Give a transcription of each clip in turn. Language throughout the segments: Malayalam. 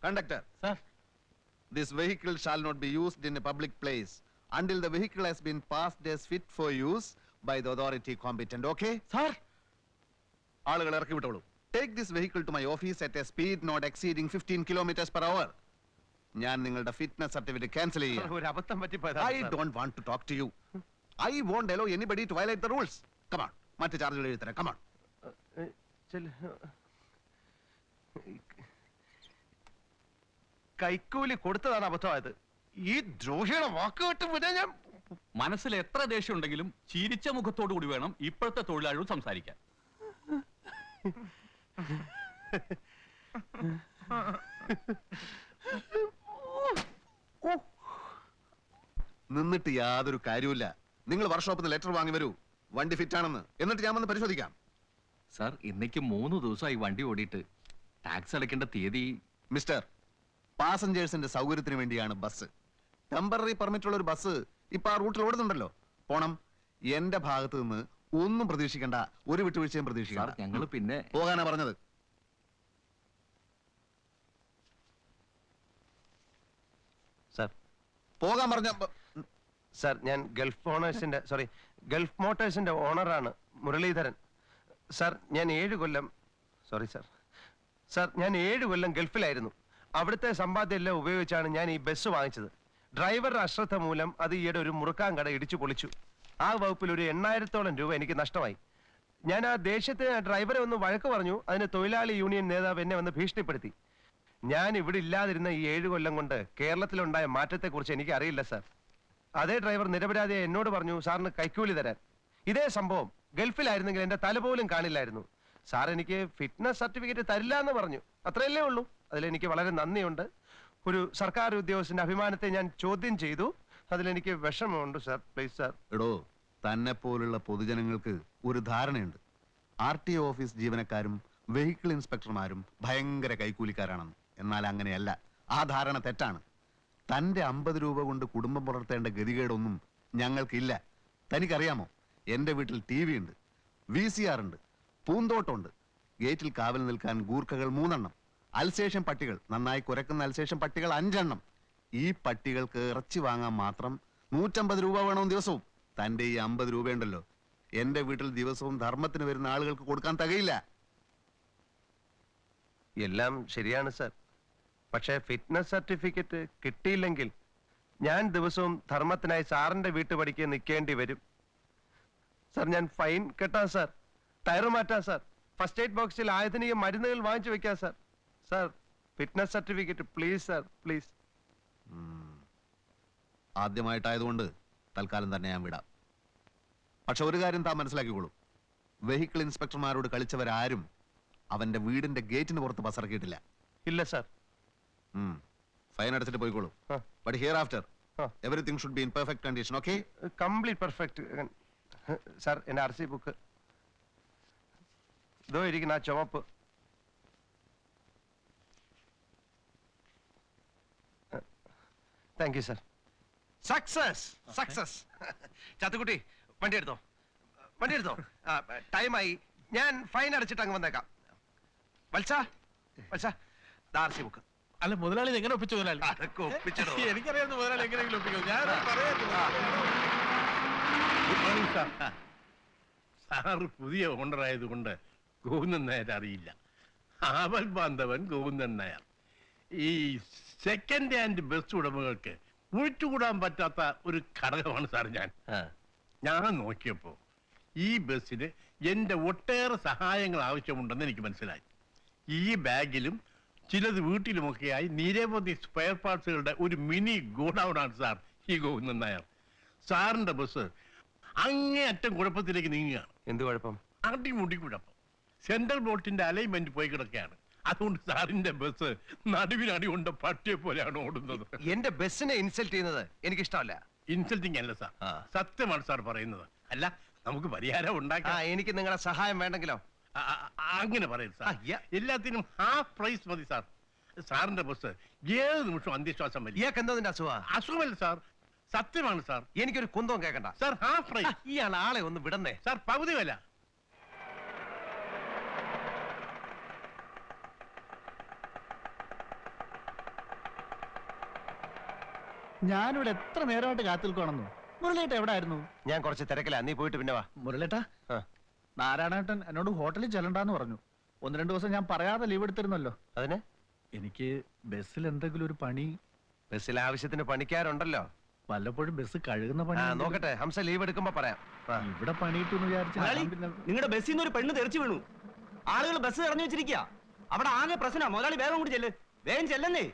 Conductor. Sir. This vehicle shall not be used in a public place until the vehicle has been passed as fit for use by the authority competent. Okay? Sir. ആളുകൾ ഇറക്കി വിട്ടോളൂ. Take this vehicle to my office at a speed not exceeding 15 kilometers per hour. ഞാൻ നിങ്ങളുടെ ഫിറ്റ്നസ് സർട്ടിഫിക്കറ്റ് ക്യാൻസൽ ചെയ്യാം. ഒരു അബദ്ധം പറ്റിപ്പോയതാ. I don't want to talk to you. I won't allow anybody to violate the rules. Come on. മറ്റു ചാർജുകൾ എഴുതി തരാം. Come on. കൈക്കൂലി കൊടുത്തതാണ് അബദ്ധമായത്. ഈ ദ്രോഹിയുടെ വാക്ക് കേട്ട് ഞാൻ മനസ്സിൽ എത്ര ദേഷ്യം ഉണ്ടെങ്കിലും ചിരിച്ച മുഖത്തോടു കൂടി വേണം ഇപ്പോഴത്തെ തൊഴിലാളികൾ സംസാരിക്കാൻ. നിന്നിട്ട് യാതൊരു കാര്യമില്ല. നിങ്ങൾ വർക്ക്ഷോപ്പിൽ നിന്ന് ലെറ്റർ വാങ്ങി വരൂ, വണ്ടി ഫിറ്റ് ആണെന്ന്. എന്നിട്ട് ഞാൻ വന്ന് പരിശോധിക്കാം. സാർ, ഇന്നേക്ക് 3 ദിവസമായി വണ്ടി ഓടിയിട്ട് ടാക്സ് അടയ്ക്കേണ്ട തീയതി. മിസ്റ്റർ, പാസഞ്ചേഴ്സിന്റെ സൗകര്യത്തിന് വേണ്ടിയാണ് ബസ്. ടെമ്പററി പെർമിറ്റ് ഉള്ള ഒരു ബസ് ഇപ്പൊ ആ റൂട്ടിൽ ഓടുന്നുണ്ടല്ലോ. പോണം. എന്റെ ഭാഗത്ത് നിന്ന് ഒന്നും പ്രതീക്ഷിക്കണ്ട, ഒരു വിട്ടുവീഴ്ചയും പ്രതീക്ഷിക്കണ്ട. ഞങ്ങൾ പിന്നെ പോകാനാ പറഞ്ഞത്. സാർ, പോകാൻ പറഞ്ഞ സാർ, ഞാൻ ഗൾഫ് മോട്ടോഴ്സിന്റെ ഓണറാണ്, മുരളീധരൻ. സാർ, ഞാൻ 7 കൊല്ലം ഞാൻ 7 കൊല്ലം ഗൾഫിലായിരുന്നു. അവിടുത്തെ സമ്പാദ്യം എല്ലാം ഉപയോഗിച്ചാണ് ഞാൻ ഈ ബസ് വാങ്ങിച്ചത്. ഡ്രൈവറുടെ അശ്രദ്ധ മൂലം അത് ഈയിടെ ഒരു മുറുക്കാൻ കട ഇടിച്ചു പൊളിച്ചു. ആ വകുപ്പിൽ ഒരു 8,000-ഓളം രൂപ എനിക്ക് നഷ്ടമായി. ഞാൻ ആ ദേഷ്യത്തിന് ഡ്രൈവറെ ഒന്ന് വഴക്ക് പറഞ്ഞു. അതിന് തൊഴിലാളി യൂണിയൻ നേതാവ് എന്നെ വന്ന് ഭീഷണിപ്പെടുത്തി. ഞാൻ ഇവിടെ ഇല്ലാതിരുന്ന ഈ 7 കൊല്ലം കൊണ്ട് കേരളത്തിലുണ്ടായ മാറ്റത്തെക്കുറിച്ച് എനിക്ക് അറിയില്ല സാർ. അതേ ഡ്രൈവർ നിരപരാധിയെ എന്നോട് പറഞ്ഞു സാറിന് കൈക്കൂലി തരാൻ. ഇതേ സംഭവം ഗൾഫിലായിരുന്നെങ്കിൽ എന്റെ തല പോലും കാണില്ലായിരുന്നു. സാർ എനിക്ക് ഫിറ്റ്നസ് സർട്ടിഫിക്കറ്റ് തരില്ല എന്ന് പറഞ്ഞു. അത്രയല്ലേ ഉള്ളൂ. അതിലെനിക്ക് വളരെ നന്ദിയുണ്ട്. ഒരു സർക്കാർ ഉദ്യോഗസ്ഥന്റെ അഭിമാനത്തെ ഞാൻ ചോദ്യം ചെയ്തു. അതിലെനിക്ക് വിഷമമുണ്ട് സാർ. Please sir. എടോ, തന്നെ പോലുള്ള പൊതുജനങ്ങൾക്ക് ഒരു ധാരണയുണ്ട്, RTO ഓഫീസ് ജീവനക്കാരും വെഹിക്കിൾ ഇൻസ്പെക്ടർമാരും ഭയങ്കര കൈക്കൂലിക്കാരാണെന്ന്. എന്നാൽ അങ്ങനെയല്ല. ആ ധാരണ തെറ്റാണ്. തന്റെ 50 രൂപ കൊണ്ട് കുടുംബം പുലർത്തേണ്ട ഗതികേടൊന്നും ഞങ്ങൾക്കില്ല. തനിക്കറിയാമോ, എന്റെ വീട്ടിൽ TV ഉണ്ട്, VCR ഉണ്ട്, പൂന്തോട്ടമുണ്ട്. ഗേറ്റിൽ കാവൽ നിൽക്കാൻ ഗൂർഖകൾ 3 എണ്ണം, അൽസേഷൻ പട്ടികൾ, നന്നായി കുരക്കുന്ന അൽസേഷൻ പട്ടികൾ 5 എണ്ണം. ഈ പട്ടികൾക്ക് ഇറച്ചി വാങ്ങാൻ മാത്രം 150 രൂപ വേണം ദിവസവും. തന്റെ ഈ 50 രൂപയുണ്ടല്ലോ, എന്റെ വീട്ടിൽ ദിവസവും ധർമ്മത്തിന് വരുന്ന ആളുകൾക്ക് കൊടുക്കാൻ തികയില്ല. എല്ലാം ശരിയാണ് സാർ. പക്ഷേ ഫിറ്റ്നസ് സർട്ടിഫിക്കറ്റ് കിട്ടിയില്ലെങ്കിൽ ഞാൻ ദിവസവും ധർമ്മത്തിനായി സാറിന്റെ വീട്ടുപടിക്ക് നിൽക്കേണ്ടി വരും സാർ. ഞാൻ ഫൈൻ കെട്ടാം സാർ, ടയർ മാറ്റാം സാർ, ഫസ്റ്റ് എയ്ഡ് ബോക്സിൽ ആധുനിക മരുന്നുകൾ വാങ്ങിച്ചു വെക്കാം sir. Sir, fitness certificate please sir, please. ആദ്യമായിട്ടായതുകൊണ്ട് തൽക്കാലം തന്നെ ഞാൻ വിടാം. പക്ഷെ ഒരു കാര്യം താൻ മനസ്സിലാക്കിക്കോളൂ, വെഹിക്കിൾ ഇൻസ്പെക്ടർമാരോട് കളിച്ചവരാരും അവന്റെ വീടിന്റെ ഗേറ്റിന് പുറത്ത് ബസ്സിറക്കിയിട്ടില്ല. ഇല്ല സാർ. ഫൈൻ അടച്ചിട്ട് പോയിക്കോളൂ. But here after everything should be in perfect condition. Okay? Complete perfect sir. എന്റെ RC ബുക്ക് ഇതോ ഇരിക്കുന്ന ആ ചുവപ്പ്. Thank you sir. Success. Chathukutty, വണ്ടി എടുത്തോ. ടൈമായി. ഞാൻ ഫൈൻ അടച്ചിട്ട് അങ്ങ് വന്നേക്കാം. വത്സാ, RC ബുക്ക്. അല്ല, മുതലാളി എങ്ങനെ ഒപ്പിച്ചു? മുതലാളി അതൊക്കെ ഒപ്പിച്ചോ. എനിക്കറിയാവുന്ന മുതലാളി എങ്ങനെയെങ്കിലും ഒപ്പിക്കും. ഞാൻ ഗുഡ് മോർണിംഗ് സാർ. സാറ് പുതിയ ഓണർ ആയതുകൊണ്ട് ഗോവിന്ദൻ നായർ അറിയില്ല. ആവൽ ബാന്ധവൻ ഗോവിന്ദൻ നായർ. ഈ സെക്കൻഡ് ഹാൻഡ് ബസ് ഉടമകൾക്ക് ഒഴിച്ചുകൂടാൻ പറ്റാത്ത ഒരു ഘടകമാണ് സാർ. ഞാൻ നോക്കിയപ്പോ ഈ ബസ്സിന് എന്റെ ഒട്ടേറെ സഹായങ്ങൾ ആവശ്യമുണ്ടെന്ന് എനിക്ക് മനസ്സിലായി. ഈ ബാഗിലും ചിലത് വീട്ടിലുമൊക്കെയായി നിരവധി സ്പെയർ പാർട്സുകളുടെ ഒരു മിനി ഗോഡൌണാണ് സാർ ഈ ഗോവിന്ദൻ നായർ. സാറിന്റെ ബസ് അങ്ങേയറ്റം കുഴപ്പത്തിലേക്ക് നീങ്ങുകയാണ്. എന്ത് കുഴപ്പം? അടിമുടി കുഴപ്പം. സെൻട്രൽ ബോൾട്ടിന്റെ അലൈൻമെന്റ് പോയി കിടക്കുകയാണ്. അതുകൊണ്ട് സാറിന്റെ ബസ് നടുവിനടി കൊണ്ട് പട്ടിയെ പോലെയാണ് ഓടുന്നത്. എന്റെ ബസ്സിനെ ഇൻസൾട്ട് ചെയ്യുന്നത് എനിക്ക് ഇഷ്ടമല്ല. ഇൻസൾട്ടിങ് അല്ല സാർ, സത്യമാണ് സാർ പറയുന്നത്. അല്ല, നമുക്ക് പരിഹാരം ഉണ്ടാക്കാം. എനിക്ക് നിങ്ങളുടെ സഹായം വേണ്ടെങ്കിലോ? അങ്ങനെ പറയരുത് സാർ. എല്ലാത്തിനും ഹാഫ് പ്രൈസ് മതി സാർ. സാറിന്റെ ബസ് ഏത് നിമിഷം അന്ത്യശ്വാസം വരും. ഇയാൾക്ക് എന്താ നിന്റെ അസുഖം? അസുഖമല്ല സാർ, സത്യമാണ് സാർ. എനിക്കൊരു കുന്തവും കേൾക്കണ്ട സാർ. Half price. ഇയാൾ ആളെ ഒന്ന് വിടന്നേ സാർ. പകുതി വില. ഞാനിവിടെ എത്ര നേരമായിട്ട് കാത്തിൽക്കണമെന്നു. മുരളിയേട്ട എവിടെ ആയിരുന്നു? ഞാൻ കുറച്ച് തിരക്കില്ല, നീ പോയിട്ട് പിന്നെ വാ. മുരളിയേട്ടാ, ആ. നാരായണേട്ടൻ എന്നോട് ഹോട്ടലിൽ ചെല്ലണ്ടാന്ന് പറഞ്ഞു. 1-2 ദിവസം ഞാൻ പറയാതെ ലീവ് എടുത്തിരുന്നല്ലോ. അതിന് എനിക്ക് ബസ്സിൽ എന്തെങ്കിലും ഒരു പണി. ബസ്സിൽ ആവശ്യത്തിന് പണിക്കാരുണ്ടല്ലോ. വല്ലപ്പോഴും ബസ് കഴുകുന്ന പണി. നോക്കട്ടെ, ഹംസ ലീവ് എടുക്കുമ്പോ പറയാം. ഇവിടെ പണിയിട്ടെന്ന് വിചാരിച്ചു. നിങ്ങളുടെ ബസ്സിൽ നിന്ന് ഒരു പെണ്ണ് തെറിച്ചു വീണു. ആളുകൾ ബസ് ഇറങ്ങി വെച്ചിരിക്കുക. അവിടെ ആകെ പ്രശ്നം. മുതലാളി വേഗം കൂടി ചെല്ല്, വേഗം ചെല്ലെന്നേ.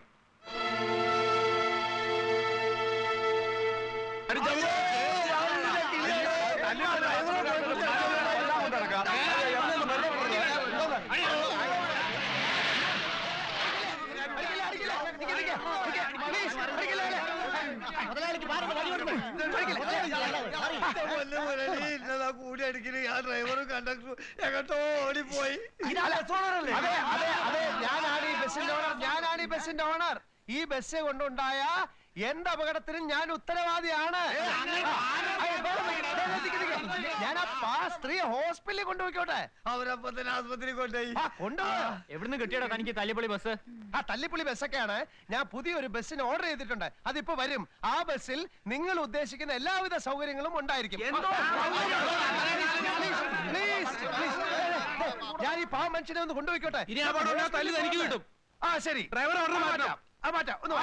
കൂടി അടിക്കല് ആ ഡ്രൈവറും കണ്ടക്ടറും എങ്ങോട്ടോ ഓടിപ്പോയി. ഞാനാണ് ഈ ബസ്സിന്റെ ഓണർ. ഈ ബസ് കൊണ്ടുണ്ടായ എന്റെ അപകടത്തിനും ഞാൻ ഉത്തരവാദിയാണ്. ഞാൻ ആ സ്ത്രീയെ ഹോസ്പിറ്റലിൽ കൊണ്ടുപോയിക്കോട്ടെ. അവരപ്പൊ തന്നെ ആസ്പത്രി കൊണ്ടുപോയി. എവിടുന്ന് കിട്ടിയടാ തനിക്ക് തല്ലിപ്പൊളി ബസ്? ആ തല്ലിപ്പുള്ളി ബസ്സൊക്കെയാണ്. ഞാൻ പുതിയൊരു ബസ്സിന് ഓർഡർ ചെയ്തിട്ടുണ്ട്. അതിപ്പോ വരും. ആ ബസ്സിൽ നിങ്ങൾ ഉദ്ദേശിക്കുന്ന എല്ലാവിധ സൗകര്യങ്ങളും ഉണ്ടായിരിക്കും. ഞാൻ ഈ പാവ മനുഷ്യനെ ഒന്ന് കൊണ്ടുപോയിക്കോട്ടെ. തല്ലി തനിക്ക് കിട്ടും. ആ ശരി, ഡ്രൈവർ ഓർഡർ മാറ്റാം. ആ മാറ്റാം. ഒന്ന്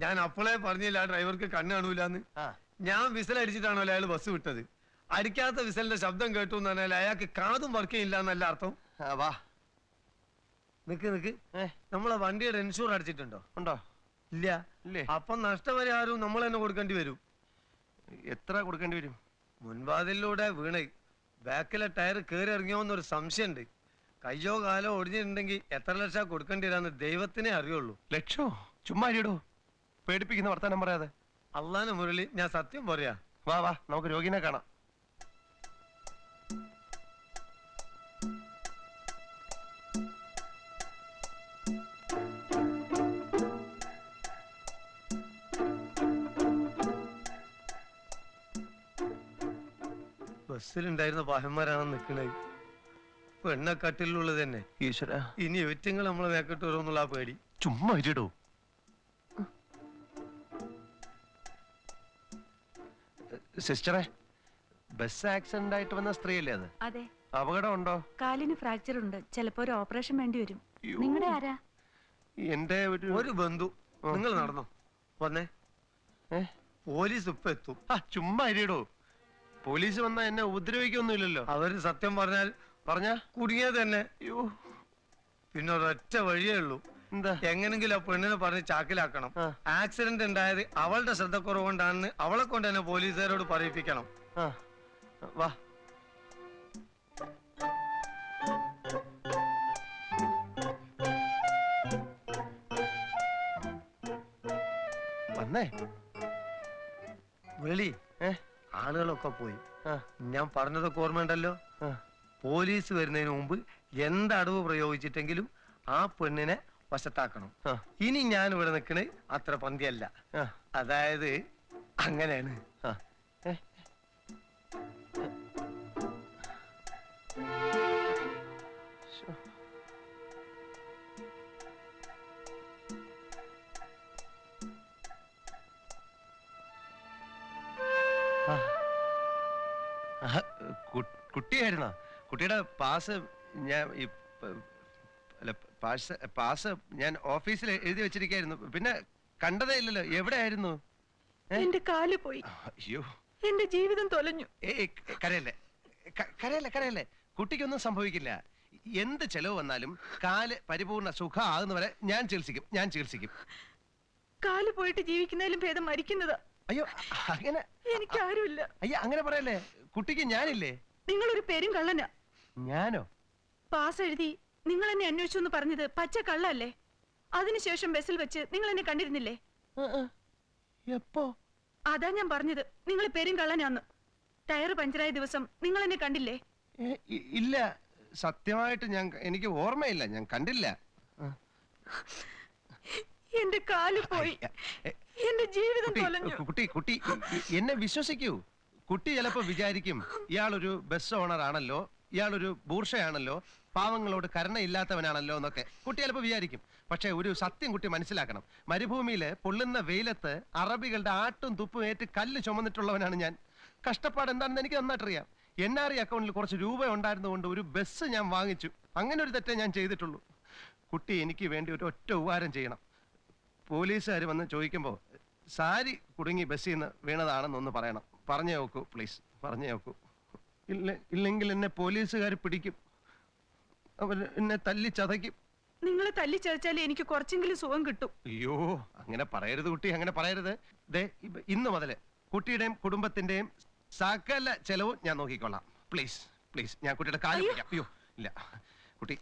ഞാൻ അപ്പോളേ പറഞ്ഞില്ല ആ ഡ്രൈവർക്ക് കണ്ണ് കാണൂലെന്ന്. ഞാൻ വിസൽ അടിച്ചിട്ടാണല്ലോ അയാൾ ബസ് വിട്ടത്. അടിക്കാത്ത വിസലിന്റെ ശബ്ദം കേട്ടു എന്ന് പറഞ്ഞാൽ അയാൾക്ക് കാതും വർക്ക് ചെയ്യില്ല എന്നല്ല അർത്ഥം. വാ, നിക്ക് നമ്മളെ വണ്ടിയുടെ ഇൻഷൂർ അടിച്ചിട്ടുണ്ടോ? ഉണ്ടോ? ഇല്ല. അപ്പൊ നഷ്ടപരിഹാരവും നമ്മൾ തന്നെ കൊടുക്കേണ്ടി വരും. എത്ര കൊടുക്കേണ്ടി വരും? മുൻവാതിലൂടെ വീണ് ബാക്കിലെ ടയർ കയറി ഇറങ്ങിയോന്നൊരു സംശയമുണ്ട്. കയ്യോ കാലോ ഒടിഞ്ഞിട്ടുണ്ടെങ്കിൽ എത്ര ലക്ഷം കൊടുക്കേണ്ടി വരാന്ന് ദൈവത്തിനെ അറിയുള്ളൂ. ലക്ഷോ? ചുമ്മാ ഇടൂ, പേടിപ്പിക്കുന്ന വർത്താനം പറയാതെ. അള്ളാനെ മുരളി, ഞാൻ സത്യം പറയാ. വാ വാ, നമുക്ക് രോഗിനെ കാണാം. ബസ്സിലുണ്ടായിരുന്ന പാഹന്മാരാണ് നിൽക്കണത്. പെണ്ണക്കട്ടിലുള്ളത് തന്നെ. ഈശ്വര, ഇനി ഒറ്റങ്ങൾ നമ്മളെ വേക്കിട്ട് വരുമെന്നുള്ള ആ പേടി. ചുമ്മാ ഇരിടൂ. സിസ്റ്ററെ, ബസ് ആക്സിഡന്റ് ആയിട്ട് വന്ന സ്ത്രീയല്ലേ അത്? അതെ. അപകടം ഉണ്ടോ? കാലിന് ഫ്രാക്ചർ ഉണ്ട്. ചിലപ്പോ ഒരു ഓപ്പറേഷൻ വേണ്ടി വരും. നിങ്ങളുടെ ആരാ? എന്റെ ഒരു ബന്ധു. നിങ്ങൾ നടന്നോ, വന്നേ. പോലീസ് ഇപ്പൊ എത്തും. ചുമ്മാ ഇരിടൂ. പോലീസ് വന്നാ എന്നെ ഉപദ്രവിക്കൊന്നുമില്ലല്ലോ. അവര് സത്യം പറഞ്ഞാ കുടുങ്ങിയത് തന്നെ. പിന്നെ ഒരൊറ്റ വഴിയേ ഉള്ളൂ. എന്താ? എങ്ങനെങ്കിലും ആ പെണ്ണിനെ പറഞ്ഞ് ചാക്കിലാക്കണം. ആക്സിഡന്റ് ഉണ്ടായത് അവളുടെ ശ്രദ്ധക്കുറവുകൊണ്ടാണെന്ന് അവളെ കൊണ്ട് തന്നെ പോലീസുകാരോട് പറയിപ്പിക്കണം. വാ. വന്നേ. മുരളി, ആളുകളൊക്കെ പോയി. ഞാൻ പറഞ്ഞതൊക്കെ ഓർമ്മയുണ്ടല്ലോ. പോലീസ് വരുന്നതിന് മുമ്പ് എന്തടവ് പ്രയോഗിച്ചിട്ടെങ്കിലും ആ പെണ്ണിനെ വശത്താക്കണം. ഇനി ഞാൻ ഇവിടെ നിൽക്കണേ അത്ര പന്തിയല്ല. അതായത് അങ്ങനെയാണ്. കുട്ടിയായിരുന്നോ? കുട്ടിയുടെ പാസ് ഞാൻ പാസ് ഞാൻ ഓഫീസിൽ എഴുതി വെച്ചിരിക്കായിരുന്നു. പിന്നെ കണ്ടതേ ഇല്ലല്ലോ. എവിടെയായിരുന്നു? എന്റെ കാല് പോയി. അയ്യോ, എന്റെ ജീവിതം തൊലഞ്ഞു. കരയല്ലേ, കരയല്ലേ, കരയല്ലേ. കുട്ടിക്കൊന്നും സംഭവിക്കില്ല. എന്ത് ചെലവ് വന്നാലും കാല് പരിപൂർണ സുഖം ആകുന്നവരെ ഞാൻ ചികിത്സിക്കും. കാല് പോയിട്ട് ജീവിക്കുന്നതിലും ഭേദം മരിക്കുന്നതാ. അയ്യോ, അങ്ങനെ എനിക്കാരുമില്ല. അയ്യോ, അങ്ങനെ പറയല്ലേ. കുട്ടിക്ക് ഞാനില്ലേ? നിങ്ങളൊരു പേരും കള്ളനാ. ഞാനോ? പാസ് എഴുതി നിങ്ങൾ എന്നെ അന്വേഷിച്ചു എന്ന് പറഞ്ഞത് പച്ച കള്ളല്ലേ? അതിനുശേഷം ബസ്സിൽ വെച്ച് നിങ്ങൾ എന്നെ കണ്ടിരുന്നില്ലേ? എപ്പോ? അതാ ഞാൻ പറഞ്ഞത് നിങ്ങൾ പേരും കള്ളനാന്ന്. ടയർ പഞ്ചറായ ദിവസം നിങ്ങൾ എന്നെ കണ്ടില്ലേ? ഇല്ല, സത്യമായിട്ട് എനിക്ക് ഓർമ്മയില്ല, ഞാൻ കണ്ടില്ല. എന്റെ കാല് പോയി, എന്റെ ജീവിതം തൊലഞ്ഞു. കുട്ടി എന്നെ വിശ്വസിക്കൂ. കുട്ടി ചിലപ്പോ വിചാരിക്കും ഇയാളൊരു ബസ് ഓണർ ആണല്ലോ, ഇയാളൊരു ബൂർഷയാണല്ലോ, പാവങ്ങളോട് കരുണയില്ലാത്തവനാണല്ലോ എന്നൊക്കെ കുട്ടി ചിലപ്പോൾ വിചാരിക്കും. പക്ഷെ ഒരു സത്യം കുട്ടി മനസ്സിലാക്കണം. മരുഭൂമിയില് പൊള്ളുന്ന വെയിലത്ത് അറബികളുടെ ആട്ടും തുപ്പും ഏറ്റ് കല്ല് ചുമന്നിട്ടുള്ളവനാണ് ഞാൻ. കഷ്ടപ്പാട് എന്താണെന്ന് എനിക്ക് നന്നായിട്ടറിയാം. NRI അക്കൗണ്ടിൽ കുറച്ച് രൂപ ഉണ്ടായിരുന്നുകൊണ്ട് ഒരു ബസ് ഞാൻ വാങ്ങിച്ചു. അങ്ങനെ ഒരു തെറ്റേ ഞാൻ ചെയ്തിട്ടുള്ളൂ. കുട്ടി എനിക്ക് വേണ്ടി ഒരു ഒറ്റ ഉപകാരം ചെയ്യണം. പോലീസുകാർ വന്ന് ചോദിക്കുമ്പോൾ സാരി ബസ്സിൽ നിന്ന് വീണതാണെന്നൊന്ന് പറയണം. പറഞ്ഞു നോക്കൂ പ്ലീസ്, പറഞ്ഞു നോക്കൂ. ഇല്ലെങ്കിൽ എന്നെ പോലീസുകാർ പിടിക്കും, അവർ എന്നെ തല്ലി ചതയ്ക്കും. നിങ്ങളെ തല്ലി ചതച്ചാലേ എനിക്ക് കുറച്ചെങ്കിലും സുഖം കിട്ടും. അയ്യോ, അങ്ങനെ പറയരുത് കുട്ടി, അങ്ങനെ പറയരുത്. ഇന്ന് മുതല് കുട്ടിയുടെയും കുടുംബത്തിന്റെയും സകല ചെലവും ഞാൻ നോക്കിക്കൊള്ളാം. പ്ലീസ് പ്ലീസ്, ഞാൻ കുട്ടിയുടെ കാര്യം പിടിക്കാം. അയ്യോ ഇല്ല കുട്ടി,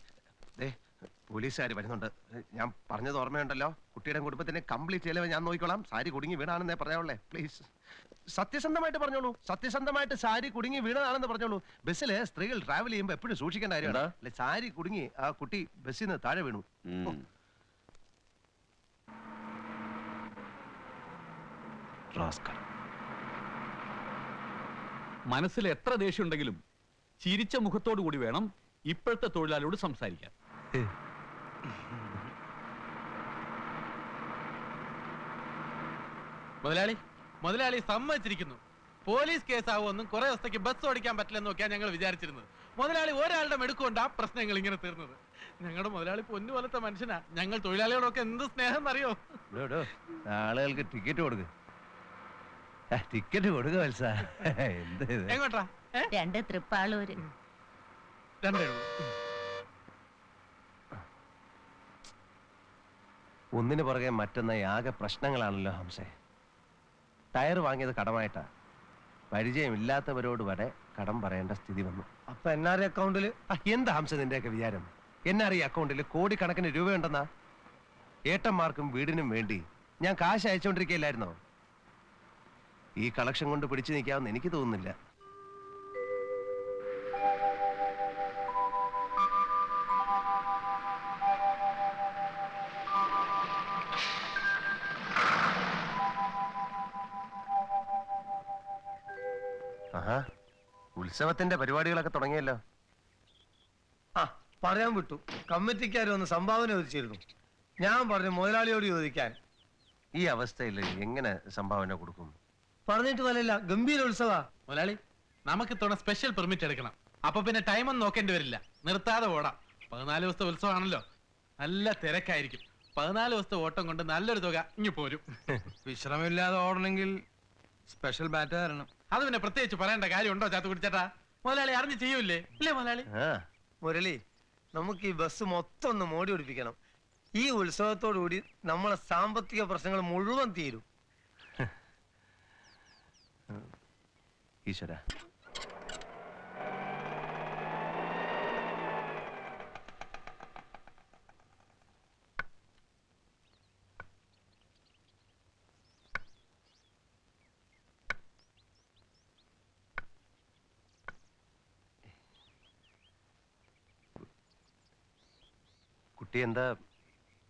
പോലീസുകാർ വരുന്നുണ്ട്. ഞാൻ പറഞ്ഞത് ഓർമ്മയുണ്ടല്ലോ, കുട്ടിയുടെ കുടുംബത്തിന്റെ കംപ്ലീറ്റ് ചെലവ് ഞാൻ നോക്കിക്കോളാം. സാരി കുടുങ്ങി വീണാണെന്നേ പറയാവുള്ളേ. പ്ലീസ് സത്യസന്ധമായിട്ട് പറഞ്ഞോളൂ, സത്യസന്ധമായിട്ട് സാരി കുടുങ്ങി വീണതാണെന്ന് പറഞ്ഞോളൂ. ബസ്സില് സ്ത്രീകൾ ട്രാവൽ ചെയ്യുമ്പോൾ എപ്പോഴും സൂക്ഷിക്കേണ്ട കാര്യമാണ്. അല്ലെ, സാരി കുടുങ്ങി ആ കുട്ടി ബസ്സിൽ നിന്ന് താഴെ വീണു. മനസ്സിൽ എത്ര ദേഷ്യം ഉണ്ടെങ്കിലും ചിരിച്ച മുഖത്തോടു കൂടി വേണം ഇപ്പോഴത്തെ തൊഴിലാളിയോട് സംസാരിക്കാൻ. മുതലാളി സമ്മതിച്ചിരിക്കുന്നു. പോലീസ് കേസാവുമെന്നും കുറെ ദിവസത്തേക്ക് ബസ് ഓടിക്കാൻ പറ്റില്ലെന്ന് നോക്കിയാ ഞങ്ങൾ വിചാരിച്ചിരുന്നത്. മുതലാളി ഒരാളുടെ മെടുക്കൊണ്ട് ആ പ്രശ്നങ്ങൾ ഇങ്ങനെ തീർന്നത്. ഞങ്ങളുടെ മുതലാളി പൊന്നു പോലത്തെ മനുഷ്യനാ. ഞങ്ങൾ തൊഴിലാളികളൊക്കെ എന്ത് സ്നേഹം എന്നറിയോ. ആളുകൾക്ക് ടിക്കറ്റ് കൊടുക്കുക, ടിക്കറ്റ് കൊടുക്കുക വത്സ. എങ്ങോട്ടാ? 2 തൃപ്പാളൂര്. 2 ഒന്നിനു പുറകെ മറ്റൊന്നായി ആകെ പ്രശ്നങ്ങളാണല്ലോ ഹംസേ. ടയർ വാങ്ങിയത് കടമായിട്ടാ. പരിചയമില്ലാത്തവരോട് വരെ കടം പറയേണ്ട സ്ഥിതി വന്നു. അപ്പൊ NRI അക്കൗണ്ടില് എന്താ ഹംസ നിന്റെയൊക്കെ വിചാരം? NRI അക്കൗണ്ടിൽ കോടിക്കണക്കിന് രൂപയുണ്ടെന്നാ. ഏട്ടന്മാർക്കും വീടിനും വേണ്ടി ഞാൻ കാശ് അയച്ചുകൊണ്ടിരിക്കുകയില്ലായിരുന്നോ? ഈ കളക്ഷൻ കൊണ്ട് പിടിച്ചു നിൽക്കാമെന്ന് എനിക്ക് തോന്നുന്നില്ല. ആഹാ, ഉത്സവത്തിന്റെ പരിപാടികളൊക്കെ തുടങ്ങിയല്ലോ. ആ പറയാൻ വിട്ടു, കമ്മിറ്റിക്കാർ വന്ന് സംഭാവന ചോദിച്ചിരുന്നു. ഞാൻ പറഞ്ഞു മുതലാളിയോട് ചോദിക്കാൻ. ഈ അവസ്ഥയിൽ എങ്ങനെ സംഭാവന കൊടുക്കും? പറഞ്ഞിട്ട് പോലല്ല, ഗംഭീര ഉത്സവാ. മുതലാളി, നമുക്ക് ഇത്തവണ സ്പെഷ്യൽ പെർമിറ്റ് എടുക്കണം. അപ്പൊ പിന്നെ ടൈമൊന്നും നോക്കേണ്ടി വരില്ല, നിർത്താതെ ഓടാം. 14 ദിവസത്തെ ഉത്സവമാണല്ലോ, നല്ല തിരക്കായിരിക്കും. 14 ദിവസത്തെ ഓട്ടം കൊണ്ട് നല്ലൊരു തുക ഇങ്ങ് പോരും. വിശ്രമമില്ലാതെ ഓടണമെങ്കിൽ സ്പെഷ്യൽ ബാറ്റ് തരണം. അത് പിന്നെ പ്രത്യേകിച്ച് പറയേണ്ട കാര്യമുണ്ടോ ചാത്തു കുടിച്ചേട്ടാ? മുതലാളി അറിഞ്ഞ് ചെയ്യൂലേ, ഇല്ലേ മുതലാളി? മുരളി, നമുക്ക് ഈ ബസ് മൊത്തം ഒന്ന് മോടി പിടിപ്പിക്കണം. ഈ ഉത്സവത്തോടുകൂടി നമ്മളെ സാമ്പത്തിക പ്രശ്നങ്ങൾ മുഴുവൻ തീരും. ഈശ്വര, കുട്ടി എന്താ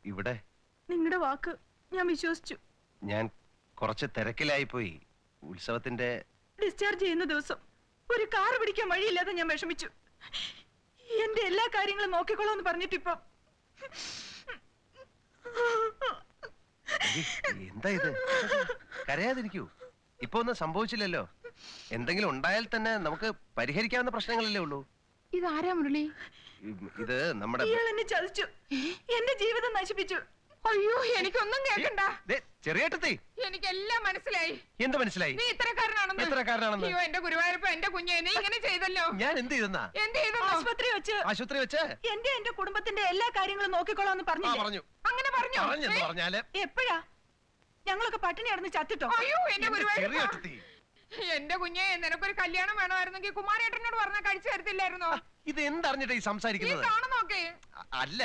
ഇവിടെ? നിങ്ങളുടെ വാക്ക് ഞാൻ വിശ്വസിച്ചു. ഞാൻ കുറച്ച് തിരക്കിലായി പോയി. ഉത്സവത്തിന്റെ ഡിസ്ചാർജ് ചെയ്യുന്ന ദിവസം ഒരു കാർ പിടിക്കാൻ വഴിയില്ലാതെ ഞാൻ വിഷമിച്ചു. എന്റെ എല്ലാ കാര്യങ്ങളും നോക്കിക്കോളാന്ന് പറഞ്ഞിട്ടിപ്പോ എന്താ ഇത്? കരയാതിരിക്കൂ, ഇപ്പൊ ഒന്നും സംഭവിച്ചില്ലല്ലോ. എന്തെങ്കിലും ഉണ്ടായാൽ തന്നെ നമുക്ക് പരിഹരിക്കാവുന്ന പ്രശ്നങ്ങളല്ലേ ഉള്ളൂ. ഇതാരാ മുരളി? ഇത് നമ്മുടെ ഇയാൾ എന്നെ ചതിച്ചു, എന്റെ ജീവിതം നശിപ്പിച്ചു. അയ്യോ, എനിക്കൊന്നും കേൾക്കണ്ട. ചെറിയേട്ടത്തി, എനിക്കെല്ലാം മനസ്സിലായി. എന്ത് മനസ്സിലായി? നീ ഇത്രക്കാരനാണെന്ന്. എത്രക്കാരനാണെന്ന്? അയ്യോ, എന്റെ ഗുരുവായൂരപ്പ, എന്റെ കുഞ്ഞെ, നീ ഇങ്ങനെ ചെയ്തല്ലോ. ഞാൻ എന്ത് ചെയ്തെന്നാ? എന്ത് ചെയ്തു? ആശുപത്രി വെച്ച് എന്റെ കുടുംബത്തിന്റെ എല്ലാ കാര്യങ്ങളും നോക്കിക്കോളാന്ന് പറഞ്ഞു. അങ്ങനെ പറഞ്ഞോ? പറഞ്ഞെന്ന് പറഞ്ഞാല് എപ്പോഴാ? ഞങ്ങളൊക്കെ പട്ടിണി കിടന്ന് ചത്തിട്ടോ? അയ്യോ, എന്റെ ഗുരുവായൂരപ്പ, ചെറിയേട്ടത്തി, എന്റെ കുഞ്ഞെ, നിനക്കൊരു കല്യാണം വേണമായിരുന്നെങ്കിൽ കുമാരേട്ടനോട് പറഞ്ഞാൽ കഴിച്ചു തരത്തില്ലായിരുന്നോ? ഇത് എന്തറിഞ്ഞിട്ടാ ഈ സംസാരിക്കുന്നത്? കാണുന്നോക്കെ. അല്ല,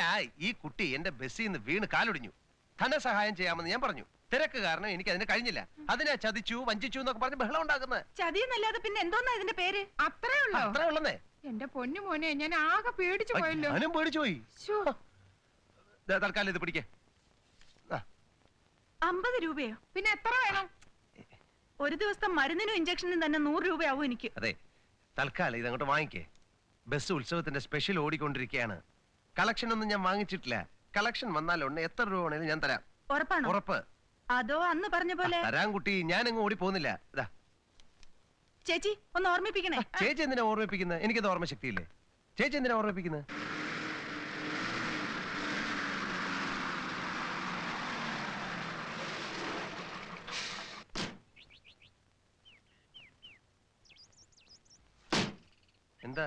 ഈ കുട്ടി എന്റെ ബസ്സിൽ നിന്ന് വീണ് കാലൊടിഞ്ഞു. ധനസഹായം ചെയ്യാമെന്ന് ഞാൻ പറഞ്ഞു. തിരക്ക് കാരണം എനിക്ക് അതിന് കഴിഞ്ഞില്ല. അതിനെ ചതിച്ചു, വഞ്ചിച്ചു എന്നൊക്കെ പറഞ്ഞ് ബഹളം ഉണ്ടാക്കുന്നത്. ചതിയെന്നല്ലാതെ പിന്നെ എന്തോന്നാ ഇതിന്റെ പേര്? അത്രേ ഉള്ളൂ. അത്രേ ഉള്ളന്നേ. എന്റെ പൊന്നു മോനെ ഞാൻ ആകെ പേടിച്ചു പോയല്ലോ. ഞാനും പേടിച്ചു പോയി. ശ്ശോ. ദേ, തൽക്കാലം ഇത് പിടിക്കേ. 50 രൂപയോ? പിന്നെ എത്ര വേണം? ഒരു ദിവസത്തെ മരുന്നിനും ഇഞ്ചക്ഷനും തന്നെ 100 രൂപയാവും എനിക്ക്. അതെ, തൽക്കാലം ഇതങ്ങോട്ട് വാങ്ങിക്കേ. ബസ് ഉത്സവത്തിന്റെ സ്പെഷ്യൽ ഓടിക്കൊണ്ടിരിക്കുകയാണ്. കളക്ഷൻ ഒന്നും ഞാൻ വാങ്ങിച്ചിട്ടില്ല. കളക്ഷൻ വന്നാലുണ്ട് എത്ര രൂപ വേണേലും ഞാൻ തരാം. ഉറപ്പാണോ? ഉറപ്പ്. അതോ അന്ന് പറഞ്ഞ പോലെ? തരാൻ കുട്ടി, ഞാൻ അങ്ങ് ഓടി പോകുന്നില്ല. ഇതാ ചേച്ചി ഒന്ന് ഓർമ്മിപ്പിക്കണേ. ചേച്ചി എന്തിനാ ഓർമ്മിപ്പിക്കുന്നത്? എനിക്കത് ഓർമ്മ ശക്തിയില്ലേ? ചേച്ചി എന്തിനാ ഓർമ്മിപ്പിക്കുന്നത്? എന്താ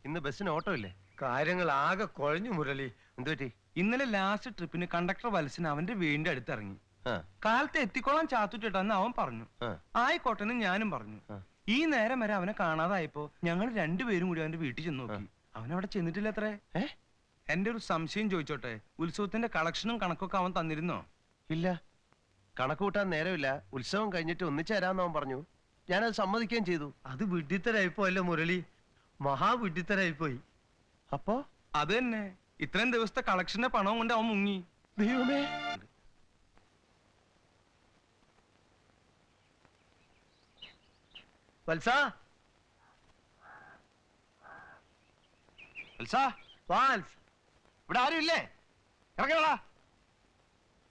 ഇന്ന് ബസ്സിന് ഓട്ടോ ഇല്ലേ? കാര്യങ്ങൾ ആകെ കുഴഞ്ഞു മുരളി. എന്തു പറ്റി? ഇന്നലെ ലാസ്റ്റ് ട്രിപ്പിന് കണ്ടക്ടർ വത്സന് അവന്റെ വീടിന്റെ അടുത്ത് ഇറങ്ങി. ആ, കാലത്ത് എത്തിക്കോളാൻ ചാത്തുറ്റെന്ന് അവൻ പറഞ്ഞു. ആ. ആയിക്കോട്ടെന്ന് ഞാനും പറഞ്ഞു. ഈ നേരം വരെ അവനെ കാണാതായപ്പോ ഞങ്ങൾ രണ്ടുപേരും കൂടി അവന്റെ വീട്ടിൽ ചെന്ന് നോക്കി. അവനവിടെ ചെന്നിട്ടില്ല അത്രേ. എന്റെ ഒരു സംശയം ചോദിച്ചോട്ടെ, ഉത്സവത്തിന്റെ കളക്ഷനും കണക്കൊക്കെ അവൻ തന്നിരുന്നോ? ഇല്ല, കണക്ക് കൂട്ടാൻ നേരമില്ല. ഉത്സവം കഴിഞ്ഞിട്ട് ഒന്നിച്ചു തരാന്ന് അവൻ പറഞ്ഞു. ഞാനത് സമ്മതിക്കുകയും ചെയ്തു. അത് വിഡ്ഢിത്തരായിപ്പോയല്ലോ മുരളി, മഹാവിഡ്ഢിത്തരായിപ്പോയി. അപ്പോ അത് തന്നെ, ഇത്രയും ദിവസത്തെ കളക്ഷന്റെ പണവും കൊണ്ട് അവൻ മുങ്ങി. ദൈവമേ, വത്സാ, വത്സാ, വാൽസ്, ഇവിടെ ആരും ഇല്ലേ? ഇറങ്ങണ,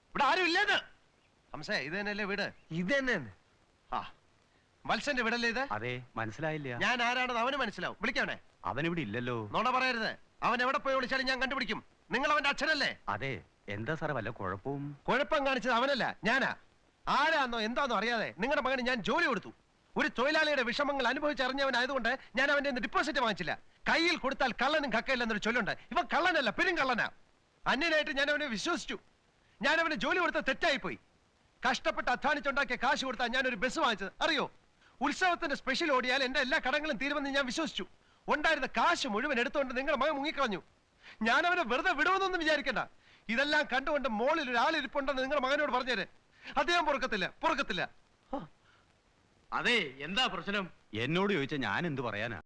ഇവിടെ ആരും ഇല്ലേന്ന്. ഹംസേ, ഇത് തന്നെയല്ലേ വീട്? ഇത് തന്നെ. ആ, വത്സന്റെ വീടല്ലേ ഇത്? അതെ, മനസ്സിലായില്ല. ഞാൻ ആരാണെന്ന് അവന് മനസ്സിലാവും. വിളിക്കവനെ. അവനിവിടെ ഇല്ലല്ലോ. നോണ പറയരുത്. അവൻ എവിടെ പോയി വിളിച്ചാലും ഞാൻ കണ്ടുപിടിക്കും. നിങ്ങൾ അവന്റെ അച്ഛനല്ലേ? അതെ, എന്താ സാറേ വല്ല കുഴപ്പവും? കുഴപ്പം കാണിച്ചത് അവനല്ല, ഞാനാ. ആരാന്നോ എന്താന്നോ അറിയാതെ നിങ്ങളുടെ മകന് ഞാൻ ജോലി കൊടുത്തു. ഒരു തൊഴിലാളിയുടെ വിഷമങ്ങൾ അനുഭവിച്ചറിഞ്ഞവനായതുകൊണ്ട് ഞാൻ അവന്റെ ഡിപ്പോസിറ്റ് വാങ്ങിച്ചില്ല. കയ്യിൽ കൊടുത്താൽ കള്ളനും കക്കയില്ലെന്നൊരു ചൊല്ലുണ്ട്. ഇവൻ കള്ളനല്ല, പെരും കള്ളനാ. അന്യനായിട്ട് ഞാൻ അവനെ വിശ്വസിച്ചു. ഞാൻ അവന് ജോലി കൊടുത്ത തെറ്റായിപ്പോയി. കഷ്ടപ്പെട്ട് അധ്വാനിച്ചുണ്ടാക്കിയ കാശ് കൊടുത്താൽ ഞാനൊരു ബസ് വാങ്ങിച്ചത് അറിയോ? ഉത്സവത്തിന്റെ സ്പെഷ്യൽ ഓടിയാൽ എന്റെ എല്ലാ കടങ്ങളും തീരുമെന്ന് ഞാൻ വിശ്വസിച്ചു. ഉണ്ടായിരുന്ന കാശ് മുഴുവൻ എടുത്തുകൊണ്ട് നിങ്ങളുടെ മകൻ മുങ്ങിക്കളഞ്ഞു. ഞാൻ അവനെ വെറുതെ വിടുമെന്നൊന്നും വിചാരിക്കണ്ട. ഇതെല്ലാം കണ്ടുകൊണ്ട് മോളിൽ ഒരാളിരിപ്പുണ്ടെന്ന് നിങ്ങളുടെ മകനോട് പറഞ്ഞേര്. അദ്ദേഹം പൊറുക്കത്തില്ല. അതെ, എന്താ പ്രശ്നം? എന്നോട് ചോദിച്ചാൽ ഞാൻ എന്ത് പറയാനാ?